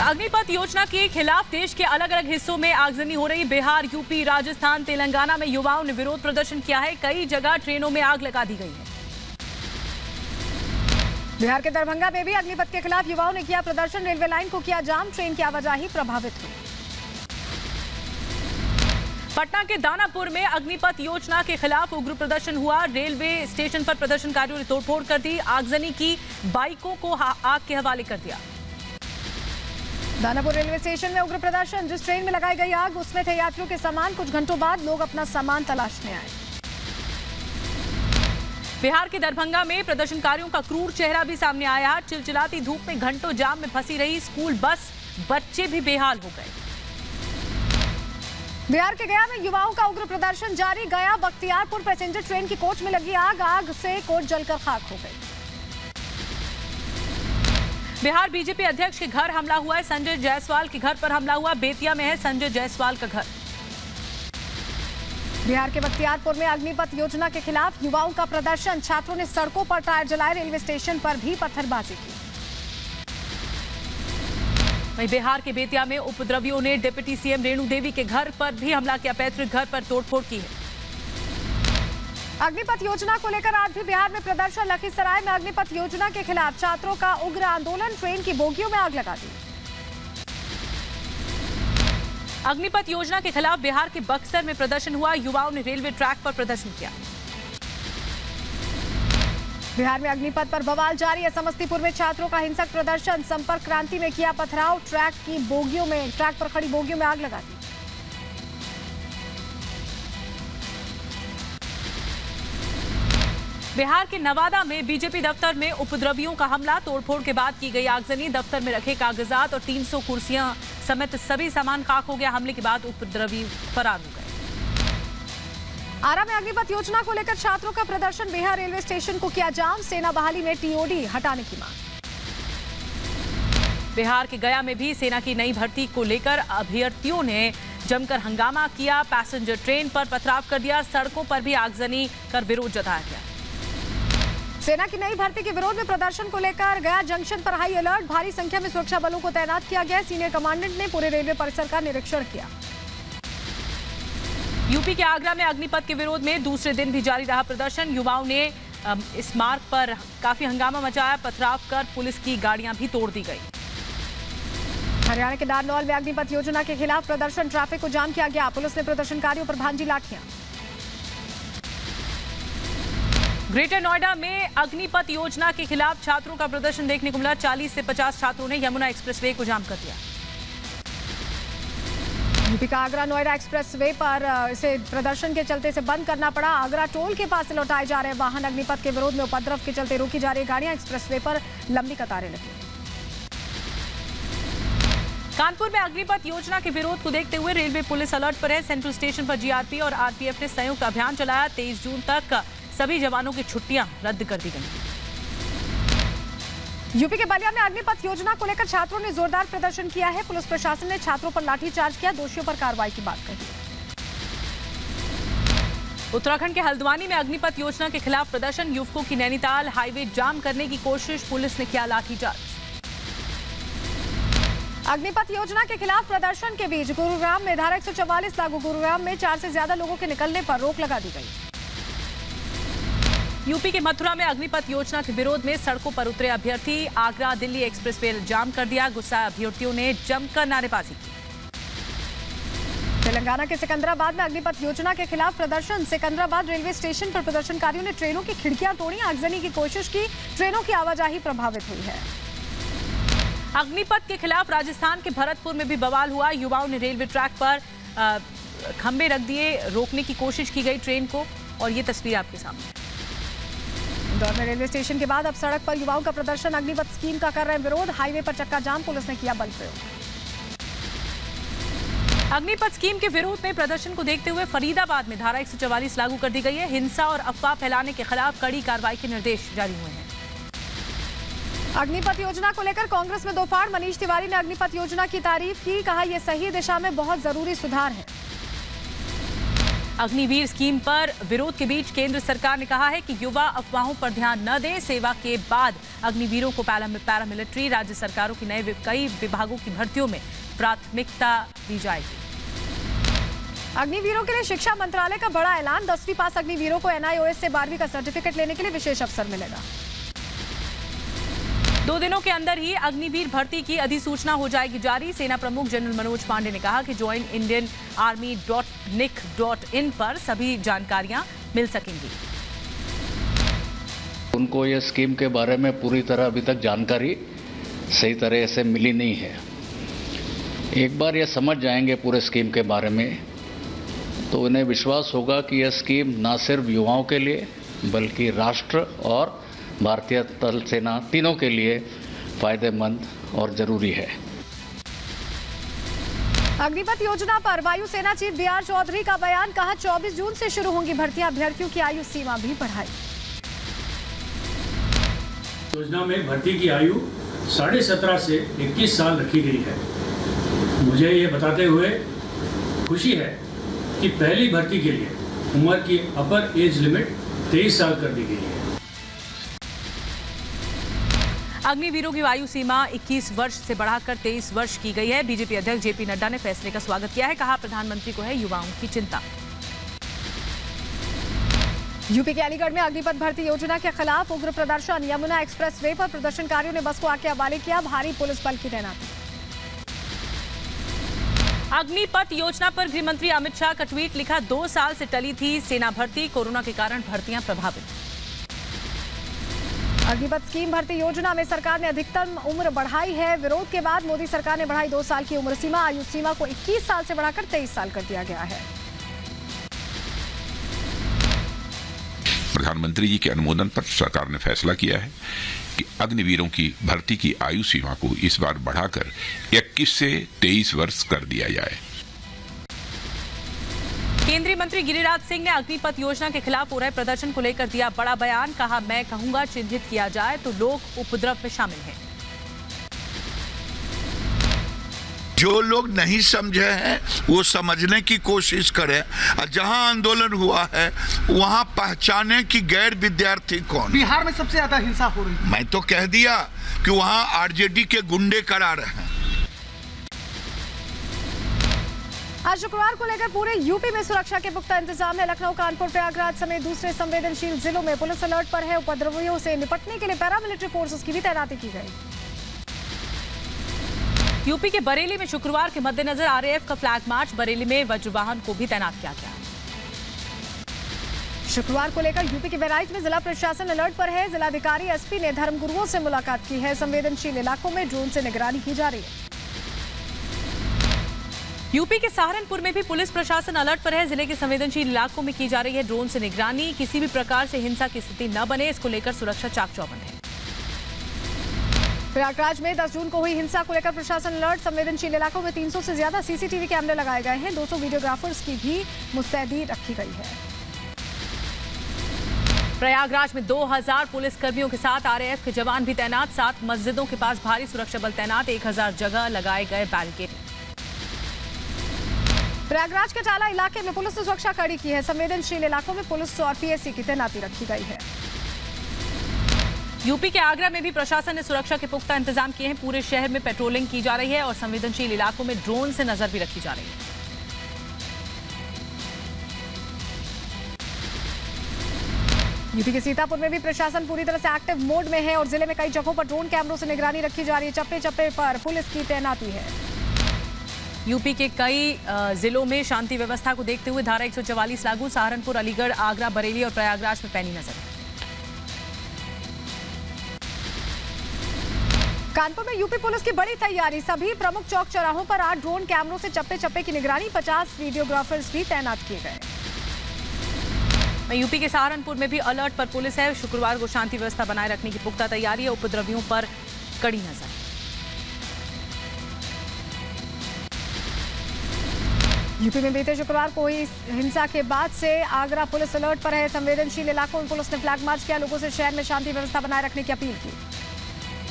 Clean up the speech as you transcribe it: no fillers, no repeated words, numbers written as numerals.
अग्निपथ योजना के खिलाफ देश के अलग अलग हिस्सों में आगजनी हो रही। बिहार, यूपी, राजस्थान, तेलंगाना में युवाओं ने विरोध प्रदर्शन किया है। कई जगह ट्रेनों में आग लगा दी गई है। बिहार के दरभंगा में भी अग्निपथ के खिलाफ युवाओं ने किया प्रदर्शन। रेलवे लाइन को किया जाम, ट्रेन की आवाजाही प्रभावित हुई। पटना के दानापुर में अग्निपथ योजना के खिलाफ उग्र प्रदर्शन हुआ। रेलवे स्टेशन पर प्रदर्शनकारियों ने तोड़फोड़ कर दी, आगजनी की, बाइकों को आग के हवाले कर दिया। दानापुर रेलवे स्टेशन में उग्र प्रदर्शन। जिस ट्रेन में लगाई गई आग उसमें थे यात्रियों के सामान। कुछ घंटों बाद लोग अपना सामान तलाशने आए। बिहार के दरभंगा में प्रदर्शनकारियों का क्रूर चेहरा भी सामने आया। चिलचिलाती धूप में घंटों जाम में फंसी रही स्कूल बस, बच्चे भी बेहाल हो गए। बिहार के गया में युवाओं का उग्र प्रदर्शन जारी। गया बख्तियारपुर पैसेंजर ट्रेन की कोच में लगी आग, आग से कोच जलकर खाक हो गई। बिहार बीजेपी अध्यक्ष के घर हमला हुआ है। संजय जायसवाल के घर पर हमला हुआ। बेतिया में है संजय जायसवाल का घर। बिहार के बख्तियारपुर में अग्निपथ योजना के खिलाफ युवाओं का प्रदर्शन। छात्रों ने सड़कों पर टायर जलाए, रेलवे स्टेशन पर भी पत्थरबाजी की। वहीं बिहार के बेतिया में उपद्रवियों ने डिप्टी सीएम रेणु देवी के घर पर भी हमला किया। पैतृक घर पर तोड़फोड़ की है। अग्निपथ योजना को लेकर आज भी बिहार में प्रदर्शन। लखीसराय में अग्निपथ योजना के खिलाफ छात्रों का उग्र आंदोलन। ट्रेन की बोगियों में आग लगा दी। अग्निपथ योजना के खिलाफ बिहार के बक्सर में प्रदर्शन हुआ। युवाओं ने रेलवे ट्रैक पर प्रदर्शन किया। बिहार में अग्निपथ पर बवाल जारी है। समस्तीपुर में छात्रों का हिंसक प्रदर्शन। संपर्क क्रांति में किया पथराव। ट्रैक पर खड़ी बोगियों में आग लगा दी। बिहार के नवादा में बीजेपी दफ्तर में उपद्रवियों का हमला। तोड़फोड़ के बाद की गई आगजनी। दफ्तर में रखे कागजात और 300 कुर्सियां समेत सभी सामान खाक हो गया। हमले के बाद उपद्रवी फरार हो गए। आरा में अग्निपथ योजना को लेकर छात्रों का प्रदर्शन। बिहार रेलवे स्टेशन को किया जाम। सेना बहाली में टीओडी हटाने की मांग। बिहार के गया में भी सेना की नई भर्ती को लेकर अभ्यर्थियों ने जमकर हंगामा किया। पैसेंजर ट्रेन पर पथराव कर दिया। सड़कों पर भी आगजनी कर विरोध जताया गया। सेना की नई भर्ती के विरोध में प्रदर्शन को लेकर गया जंक्शन पर हाई अलर्ट। भारी संख्या में सुरक्षा बलों को तैनात किया गया। सीनियर कमांडेंट ने पूरे रेलवे परिसर का निरीक्षण किया। यूपी के आगरा में अग्निपथ के विरोध में दूसरे दिन भी जारी रहा प्रदर्शन। युवाओं ने इस मार्ग पर काफी हंगामा मचाया। पथराव कर पुलिस की गाड़ियां भी तोड़ दी गई। हरियाणा के नारनौल में अग्निपथ योजना के खिलाफ प्रदर्शन। ट्रैफिक को जाम किया गया। पुलिस ने प्रदर्शनकारियों पर भांजी लाठियां। ग्रेटर नोएडा में अग्निपथ योजना के खिलाफ छात्रों का प्रदर्शन देखने को मिला। 40 से 50 छात्रों ने यमुना एक्सप्रेसवे को जाम कर दिया। यूपी का आगरा नोएडा एक्सप्रेसवे पर इसे प्रदर्शन के चलते इसे बंद करना पड़ा। आगरा टोल के पास से लौटाए जा रहे वाहन। अग्निपथ के विरोध में उपद्रव के चलते रोकी जा रही गाड़ियां। एक्सप्रेसवे पर लंबी कतारें लगी। कानपुर में अग्निपथ योजना के विरोध को देखते हुए रेलवे पुलिस अलर्ट पर है। सेंट्रल स्टेशन पर जीआरपी और आरपीएफ ने संयुक्त अभियान चलाया। 23 जून तक सभी जवानों की छुट्टियां रद्द कर दी गई। यूपी के बलिया में अग्निपथ योजना को लेकर छात्रों ने जोरदार प्रदर्शन किया है। पुलिस प्रशासन ने छात्रों पर लाठीचार्ज किया। दोषियों पर कार्रवाई की बात कही। उत्तराखंड के हल्द्वानी में अग्निपथ योजना के खिलाफ प्रदर्शन। युवकों की नैनीताल हाईवे जाम करने की कोशिश। पुलिस ने किया लाठीचार्ज। अग्निपथ योजना के खिलाफ प्रदर्शन के बीच गुरुग्राम में धारा 144 लागू। गुरुग्राम में 4 से ज्यादा लोगों के निकलने पर रोक लगा दी गई। यूपी के मथुरा में अग्निपथ योजना के विरोध में सड़कों पर उतरे अभ्यर्थी। आगरा दिल्ली एक्सप्रेसवे जाम कर दिया। गुस्साए अभ्यर्थियों ने जमकर नारेबाजी की। तेलंगाना के सिकंदराबाद में अग्निपथ योजना के खिलाफ प्रदर्शन। सिकंदराबाद रेलवे स्टेशन पर प्रदर्शनकारियों ने ट्रेनों की खिड़कियां तोड़ी, आगजनी की कोशिश की। ट्रेनों की आवाजाही प्रभावित हुई है। अग्निपथ के खिलाफ राजस्थान के भरतपुर में भी बवाल हुआ। युवाओं ने रेलवे ट्रैक पर खंबे रख दिए। रोकने की कोशिश की गई ट्रेन को, और ये तस्वीर आपके सामने। इंदौर में रेलवे स्टेशन के बाद अब सड़क पर युवाओं का प्रदर्शन। अग्निपथ स्कीम का कर रहे विरोध। हाईवे पर चक्का जाम। पुलिस ने किया बल प्रयोग। अग्निपथ स्कीम के विरोध में प्रदर्शन को देखते हुए फरीदाबाद में धारा 144 लागू कर दी गई है। हिंसा और अफवाह फैलाने के खिलाफ कड़ी कार्रवाई के निर्देश जारी हुए हैं। अग्निपथ योजना को लेकर कांग्रेस में दो फाड़। मनीष तिवारी ने अग्निपथ योजना की तारीफ की। कहा यह सही दिशा में बहुत जरूरी सुधार है। अग्निवीर स्कीम पर विरोध के बीच केंद्र सरकार ने कहा है कि युवा अफवाहों पर ध्यान न दें। सेवा के बाद अग्निवीरों को पैरामिलिट्री राज्य सरकारों की नए कई विभागों की भर्तियों में प्राथमिकता दी जाएगी। अग्निवीरों के लिए शिक्षा मंत्रालय का बड़ा ऐलान। 10वीं पास अग्निवीरों को NIOS से 12वीं का सर्टिफिकेट लेने के लिए विशेष अवसर मिलेगा। 2 दिनों के अंदर ही अग्निवीर भर्ती की अधिसूचना हो जाएगी जारी। सेना प्रमुख जनरल मनोज पांडे ने कहा कि joinindianarmy.nic.in पर सभी जानकारियां मिल सकेंगी। उनको ये स्कीम के बारे में पूरी तरह अभी तक जानकारी सही तरह से मिली नहीं है। एक बार ये समझ जाएंगे पूरे स्कीम के बारे में तो उन्हें विश्वास होगा कि यह स्कीम न सिर्फ युवाओं के लिए बल्कि राष्ट्र और भारतीय थल सेना तीनों के लिए फायदेमंद और जरूरी है। अग्निपथ योजना पर वायुसेना चीफ BR चौधरी का बयान। कहा 24 जून से शुरू होंगी भर्तियां। अभ्यर्थियों की आयु सीमा भी बढ़ाई। योजना में भर्ती की आयु 17.5 से 21 साल रखी गई है। मुझे ये बताते हुए खुशी है कि पहली भर्ती के लिए उम्र की अपर एज लिमिट 23 साल कर दी गई है। अग्निवीरों की आयु सीमा 21 वर्ष से बढ़ाकर 23 वर्ष की गई है। बीजेपी अध्यक्ष JP नड्डा ने फैसले का स्वागत किया है। कहा प्रधानमंत्री को है युवाओं की चिंता। यूपी के अलीगढ़ में अग्निपथ भर्ती योजना के खिलाफ उग्र प्रदर्शन। यमुना एक्सप्रेस वे पर प्रदर्शनकारियों ने बस को आके हवाले किया। भारी पुलिस बल की तैनाती। अग्निपथ योजना पर गृह मंत्री अमित शाह का ट्वीट लिखा। 2 साल से टली थी सेना भर्ती। कोरोना के कारण भर्तियां प्रभावित। अग्निपथ स्कीम भर्ती योजना में सरकार ने अधिकतम उम्र बढ़ाई है। विरोध के बाद मोदी सरकार ने बढ़ाई 2 साल की उम्र सीमा। आयु सीमा को 21 साल से बढ़ाकर 23 साल कर दिया गया है। प्रधानमंत्री जी के अनुमोदन पर सरकार ने फैसला किया है कि अग्निवीरों की भर्ती की आयु सीमा को इस बार बढ़ाकर 21 से 23 वर्ष कर दिया जाए। केंद्रीय मंत्री गिरिराज सिंह ने अग्निपथ योजना के खिलाफ हो रहे प्रदर्शन को लेकर दिया बड़ा बयान। कहा मैं कहूंगा चिन्हित किया जाए तो लोग उपद्रव में शामिल हैं। जो लोग नहीं समझे हैं वो समझने की कोशिश करें। जहां आंदोलन हुआ है वहां पहचाने कि गैर विद्यार्थी कौन। बिहार में सबसे ज्यादा हिंसा हो रही है। मैं तो कह दिया कि वहां RJD के गुंडे करा रहे हैं। आज शुक्रवार को लेकर पूरे यूपी में सुरक्षा के पुख्ता इंतजाम है। लखनऊ, कानपुर, प्रयागराज समेत दूसरे संवेदनशील जिलों में पुलिस अलर्ट पर है। उपद्रवियों से निपटने के लिए पैरामिलिट्री फोर्सेस की भी तैनाती की गई। यूपी के बरेली में शुक्रवार के मद्देनजर RAF का फ्लैग मार्च। बरेली में वज्रवाहन को भी तैनात किया गया। शुक्रवार को लेकर यूपी के बहराइच में जिला प्रशासन अलर्ट पर है। जिलाधिकारी SP ने धर्मगुरुओं से मुलाकात की है। संवेदनशील इलाकों में ड्रोन से निगरानी की जा रही है। यूपी के सहारनपुर में भी पुलिस प्रशासन अलर्ट पर है। जिले के संवेदनशील इलाकों में की जा रही है ड्रोन से निगरानी। किसी भी प्रकार से हिंसा की स्थिति न बने, इसको लेकर सुरक्षा चाक चौबंद है। प्रयागराज में 10 जून को हुई हिंसा को लेकर प्रशासन अलर्ट। संवेदनशील इलाकों में 300 से ज्यादा CCTV कैमरे लगाए गए हैं। 200 वीडियोग्राफर्स की भी मुस्तैदी रखी गई है। प्रयागराज में 2000 पुलिसकर्मियों के साथ RAF के जवान भी तैनात। 7 मस्जिदों के पास भारी सुरक्षा बल तैनात। 1000 जगह लगाए गए बैरिकेड। प्रयागराज के टाला इलाके में पुलिस ने सुरक्षा कड़ी की है। संवेदनशील इलाकों में पुलिस और PSC की तैनाती रखी गई है। यूपी के आगरा में भी प्रशासन ने सुरक्षा के पुख्ता इंतजाम किए हैं। पूरे शहर में पेट्रोलिंग की जा रही है और संवेदनशील इलाकों में ड्रोन से नजर भी रखी जा रही है। यूपी के सीतापुर में भी प्रशासन पूरी तरह से एक्टिव मोड में है और जिले में कई जगहों पर ड्रोन कैमरों से निगरानी रखी जा रही है। चप्पे चप्पे पर पुलिस की तैनाती है। यूपी के कई जिलों में शांति व्यवस्था को देखते हुए धारा 144 लागू। सहारनपुर, अलीगढ़, आगरा, बरेली और प्रयागराज में पैनी नजर है। कानपुर में यूपी पुलिस की बड़ी तैयारी। सभी प्रमुख चौक चौराहों पर 8 ड्रोन कैमरों से चप्पे चप्पे की निगरानी। 50 वीडियोग्राफर्स भी तैनात किए गए। यूपी के सहारनपुर में भी अलर्ट पर पुलिस है। शुक्रवार को शांति व्यवस्था बनाए रखने की पुख्ता तैयारी है। उपद्रवियों पर कड़ी नजर। यूपी में बीते शुक्रवार को हुई हिंसा के बाद से आगरा पुलिस अलर्ट पर है। संवेदनशील इलाकों में पुलिस ने फ्लैग मार्च किया। लोगों से शहर में शांति व्यवस्था बनाए रखने की अपील की।